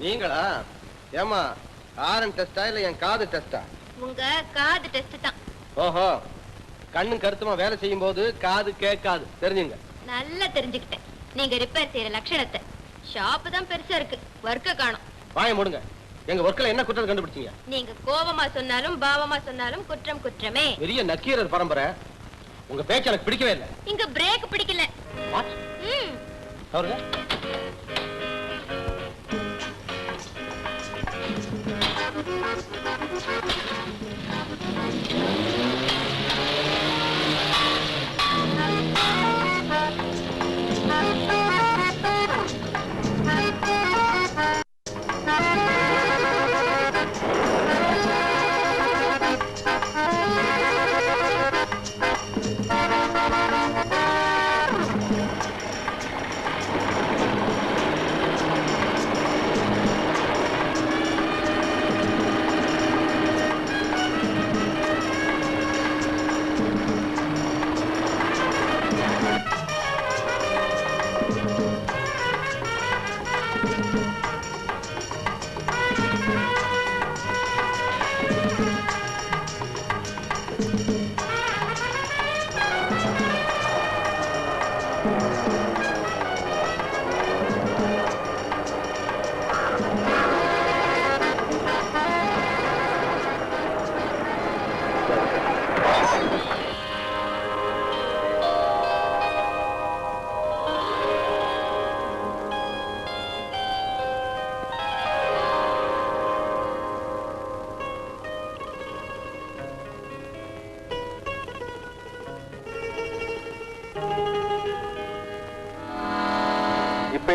நீங்களா? ஏமா ஆரன் டெஸ்டா இல்ல என் காது டெஸ்டா? உங்க காது டெஸ்ட் தான். ஓஹோ, கண்ணு கருத்துமா வேலை செய்யும் போது காது கேட்காது, தெரிஞ்சுங்க. நல்லா தெரிஞ்சுக்கிட்டேன். நீங்க ரிப்பேர் செய்யற லட்சணத்தை. ஷாப் தான் பெருசா இருக்கு, ஒர்க்க காணோம். வாய மூடுங்க. எங்க ஒர்க்ல என்ன குற்றம் கண்டுபிடிச்சீங்க? நீங்க கோபமா சொன்னாலும் பாவமா சொன்னாலும் குற்றம் குற்றமே. பெரிய நக்கீரர் பரம்பரை. உங்க பேச்சு எனக்கு பிடிக்கவே இல்லை. இங்க பிரேக் பிடிக்கல. அவருங்க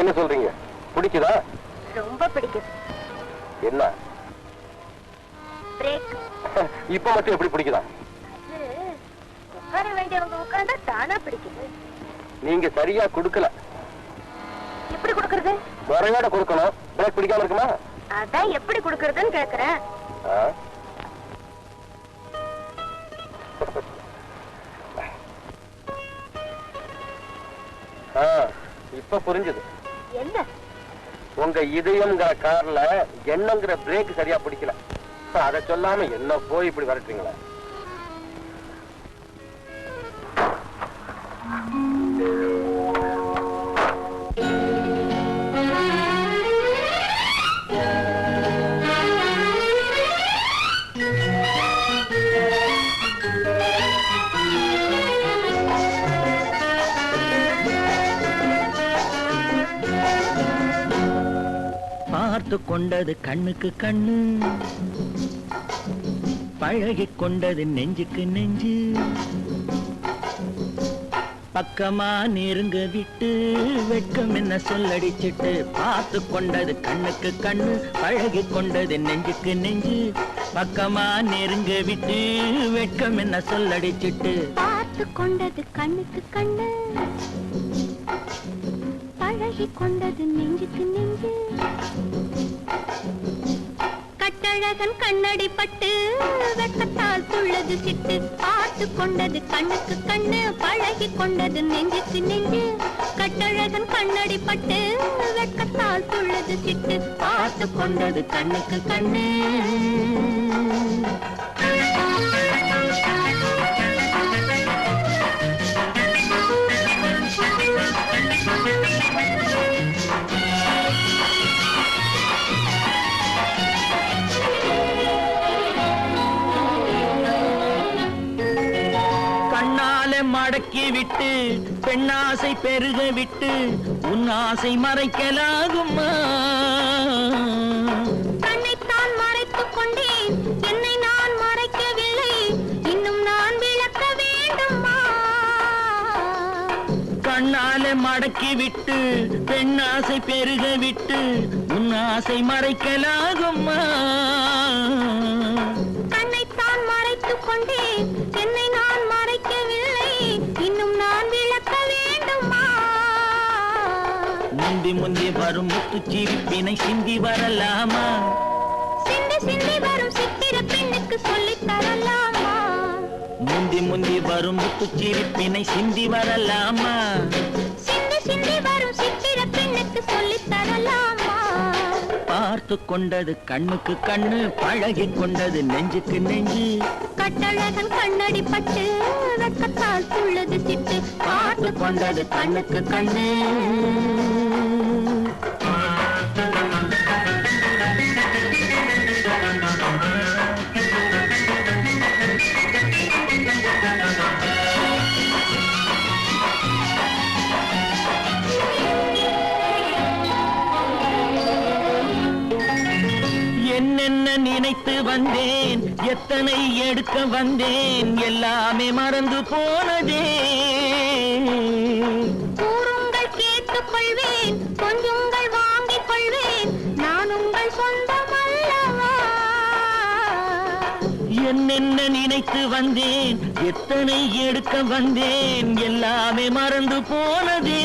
என்ன சொல்றீங்க? பிடிக்குதா? ரொம்ப பிடிக்குது. என்ன பிரேக்? இப்ப மட்டும் எப்படி பிடிக்குதா? உட்கார வேண்டியவங்க உட்கார்ந்தா தானா பிடிக்குது. நீங்க சரியா கொடுக்கல. எப்படி கொடுக்கறது? முறையோட கொடுக்கணும். பிரேக் பிடிக்காம இருக்குமா? அதான் எப்படி கொடுக்கறதுன்னு கேக்குறேன். இப்ப புரிஞ்சது. என்ன? உங்க இதயம்ங்கிற கார்ல எண்ணங்கிற பிரேக் சரியா பிடிக்கல. அத சொல்லாம என்ன போய் இப்படி வரட்டுறீங்களா? பார்த்து கொண்டது கண்ணுக்கு கண்ணு, பழகி கொண்டது நெஞ்சுக்கு நெஞ்சு, பக்கமா நெருங்க விட்டு வெட்கம் என்ன சொல்லடிச்சிட்டு, பார்த்து கொண்டது கண்ணுக்கு கண்ணு, பழகி கொண்டது நெஞ்சுக்கு நெஞ்சு, பக்கமா நெருங்க விட்டு வெட்கம் என்ன சொல்லடிச்சிட்டு, பார்த்து கொண்டது கண்ணுக்கு கண்ணு, பழகி கொண்டது நெஞ்சுக்கு நெஞ்சு, கட்டழகன் கண்ணடி பட்டு வெட்டத்தால் துள்ளது சிட்டு, பார்த்து கொண்டது கண்ணுக்கு கண்ணு, பழகி கொண்டது நெஞ்சுக்கு நெஞ்சு, கட்டழகன் கண்ணடி பட்டு வெட்டத்தால் துள்ளது சிட்டு, பார்த்து கொண்டது கண்ணுக்கு கண்ணு. மடக்கி விட்டு பெண்ணாசை பெருக விட்டு உன் ஆசை மறைக்கலாகுமா? கண்ணைத்தான் மறைத்துக் கொண்டேன், என்னை நான் மறைக்கவில்லை, இன்னும் நான் விளக்க வேண்டுமா? கண்ணால மடக்கி விட்டு பெண்ணாசை பெருக விட்டு உன் ஆசை மறைக்கலாகுமா? கண்ணைத்தான் மறைத்துக் கொண்டேன், என்னை நான் மறைக்கவில்லை, இன்னும் நான் விளக்க வேண்டுமா? முந்தி முந்தி வரும் முத்துச்சிரிப்பினை சிந்தி வரலாமா? சிந்தி சிந்தி வரும் சித்திர பெண்ணுக்கு சொல்லித் தரலாமா? முந்தி முந்தி வரும் முத்துச்சிரிப்பினை சிந்தி வரலாமா? சிந்தி சிந்தி வரும் சித்திர பெண்ணுக்கு சொல்லித் தரலாமா? பார்த்து கொண்டது கண்ணுக்கு கண்ணு பழகி கொண்டது நெஞ்சுக்கு நெஞ்சு கட்டழகன் கண்ணடி பட்டு வெட்கத்தால் துள்ளது சிட்டு பார்த்து கொண்டது கண்ணுக்கு கண்ணு என்னென்ன நினைத்து வந்தேன் எத்தனை எடுக்க வந்தேன் எல்லாமே மறந்து போனதே கூறுங்கள் கேட்டுக் கொள்வேன் கொஞ்சுங்கள் வாங்கிக் கொள்வேன் நான் உங்கள் சொந்தம் அல்லவா என்னென்ன நினைத்து வந்தேன் எத்தனை எடுக்க வந்தேன் எல்லாமே மறந்து போனதே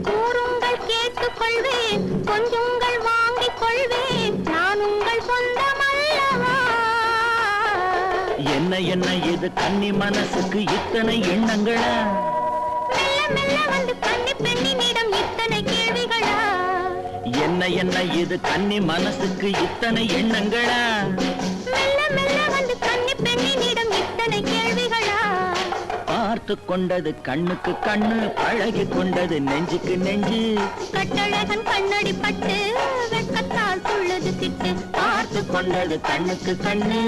கூறுங்கள் கேட்டுக் கொள்வேன் கொஞ்சுங்கள் வாங்கிக் கொள்வேன் நான் உங்கள் சொந்தம் அல்லவா என்ன என்ன இது கன்னி மனசுக்கு இத்தனை எண்ணங்களா மெல்ல மெல்ல வந்து கன்னி பெண்ணினிடம் இத்தனை கேள்விகளா என்ன என்ன இது கன்னி மனசுக்கு இத்தனை எண்ணங்களா மெல்ல மெல்ல வந்து கன்னி பெண்ணினிடம் இத்தனை கேள்விகளா பார்த்து கொண்டது கண்ணுக்கு கண்ணு பழகி கொண்டது நெஞ்சுக்கு நெஞ்சு கட்டழகன் கண்ணடி பட்டு வெட்கத்தால் துள்ளது சிட்டு பார்த்து கொண்டது கண்ணுக்கு கண்ணு